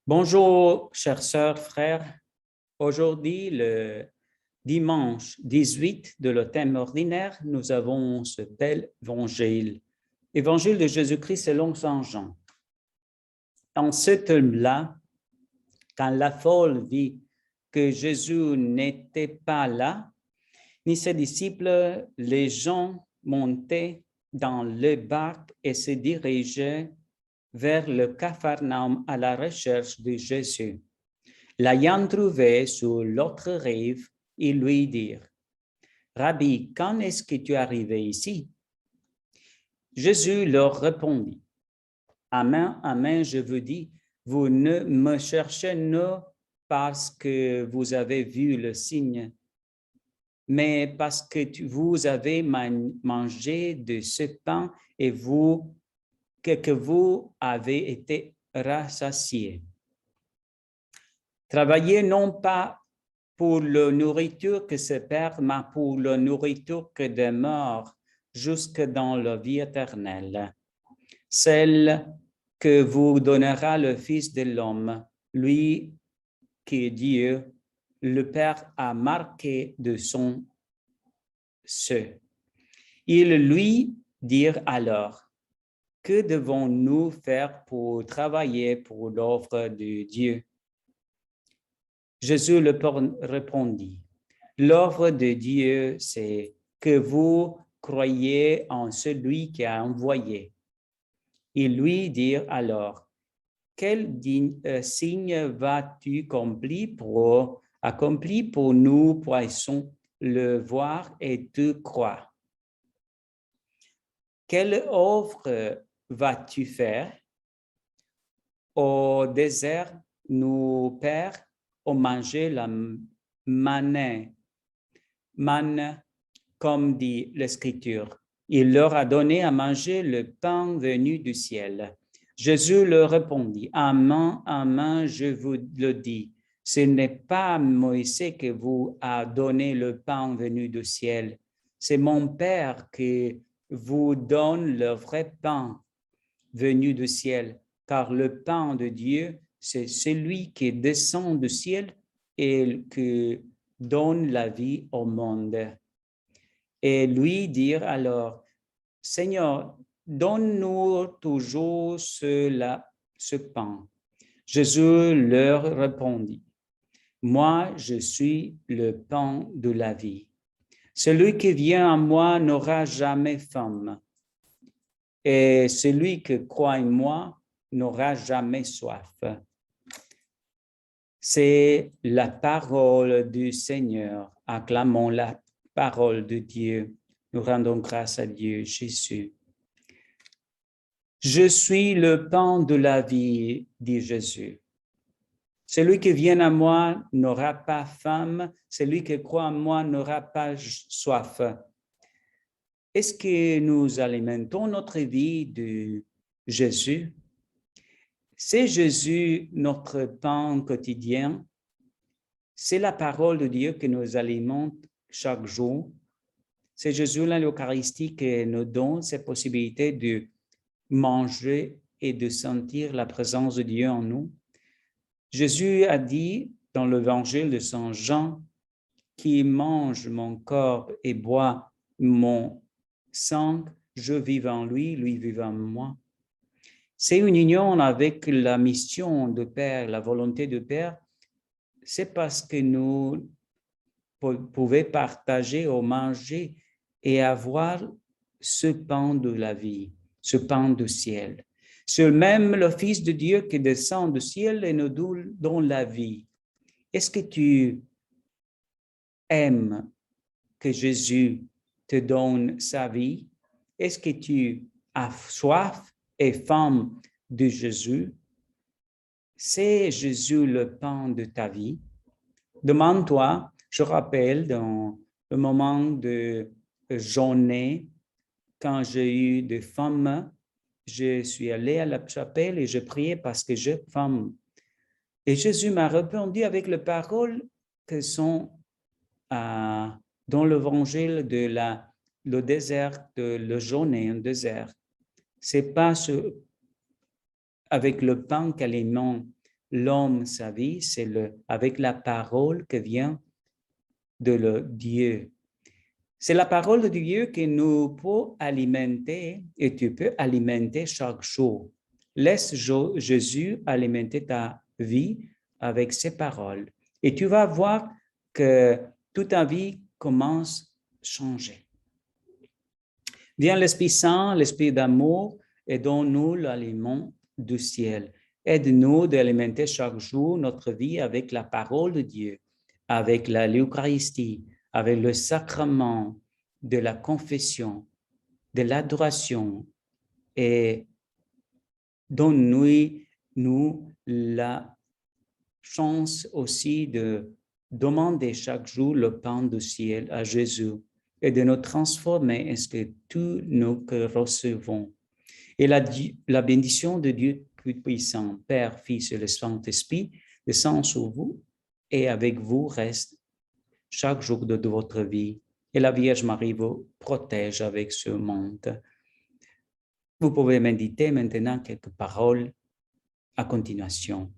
Bonjour, chères sœurs, frères. Aujourd'hui, le dimanche 18 de le thème ordinaire, nous avons ce bel évangile. Évangile de Jésus-Christ selon Saint Jean. En ce thème-là, quand la foule vit que Jésus n'était pas là, ni ses disciples, les gens montaient dans le barque et se dirigeaient vers le Capharnaüm à la recherche de Jésus. L'ayant trouvé sur l'autre rive, ils lui dirent, « Rabbi, quand est-ce que tu es arrivé ici? » Jésus leur répondit, « Amen, amen, je vous dis, vous ne me cherchez pas parce que vous avez vu le signe, mais parce que vous avez mangé de ce pain et que vous avez été rassasiés. Travaillez non pas pour la nourriture que se perd, mais pour la nourriture que demeure jusque dans la vie éternelle, celle que vous donnera le Fils de l'homme, lui que Dieu, le Père, a marqué de son sceau. Ils lui dirent alors, « Que devons-nous faire pour travailler pour l'œuvre de Dieu? » Jésus leur répondit, « L'œuvre de Dieu, c'est que vous croyez en celui qui a envoyé. » Ils lui dirent alors, « Quel signe vas-tu accomplir pour nous puissions le voir et te croire? Quelle œuvre vas-tu faire? Au désert, nos pères ont mangé la manne, comme dit l'Écriture. Il leur a donné à manger le pain venu du ciel. Jésus leur répondit, « Amen, amen, je vous le dis, ce n'est pas Moïse qui vous a donné le pain venu du ciel, c'est mon Père qui vous donne le vrai pain venu du ciel, car le pain de Dieu, c'est celui qui descend du ciel et qui donne la vie au monde. » Et lui dire alors, « Seigneur, donne-nous toujours ce pain. » Jésus leur répondit, « Moi, je suis le pain de la vie. Celui qui vient à moi n'aura jamais faim, et celui qui croit en moi n'aura jamais soif. » C'est la parole du Seigneur. Acclamons la parole de Dieu. Nous rendons grâce à Dieu, Jésus. Je suis le pain de la vie, dit Jésus. Celui qui vient à moi n'aura pas faim, celui qui croit en moi n'aura pas soif. Est-ce que nous alimentons notre vie de Jésus? C'est Jésus notre pain quotidien. C'est la parole de Dieu qui nous alimente chaque jour. C'est Jésus, l'Eucharistie, qui nous donne cette possibilité de manger et de sentir la présence de Dieu en nous. Jésus a dit dans l'évangile de Saint Jean, « Qui mange mon corps et boit mon sang, je vis en lui, lui vit en moi. » C'est une union avec la mission de Père, la volonté de Père. C'est parce que nous pouvons partager ou manger et avoir ce pain de la vie, ce pain du ciel. C'est même le Fils de Dieu qui descend du ciel et nous donne la vie. Est-ce que tu aimes que Jésus te donne sa vie? Est-ce que tu as soif et faim de Jésus? C'est Jésus le pain de ta vie. Demande-toi, je rappelle dans le moment de journée, quand j'ai eu de faim, je suis allé à la chapelle et je priais parce que j'ai faim. Et Jésus m'a répondu avec les paroles qui sont dans l'évangile de le désert, de la journée, un désert. C'est pas avec le pain qu'alimente l'homme, sa vie, c'est avec la parole que vient de Dieu. C'est la parole de Dieu qui nous peut alimenter et tu peux alimenter chaque jour. Laisse Jésus alimenter ta vie avec ses paroles et tu vas voir que toute ta vie commence à changer. Viens l'Esprit Saint, l'Esprit d'amour, et donne-nous l'aliment du ciel. Aide-nous d'alimenter chaque jour notre vie avec la parole de Dieu, avec l'Eucharistie, avec le sacrement de la confession, de l'adoration, et donne-nous la chance aussi de demander chaque jour le pain du ciel à Jésus et de nous transformer en ce que tout nous recevons. Et la bénédiction de Dieu Tout-Puissant, Père, Fils et le Saint-Esprit, descend sur vous et avec vous reste chaque jour de votre vie. Et la Vierge Marie vous protège avec ce monde. Vous pouvez méditer maintenant quelques paroles à continuation.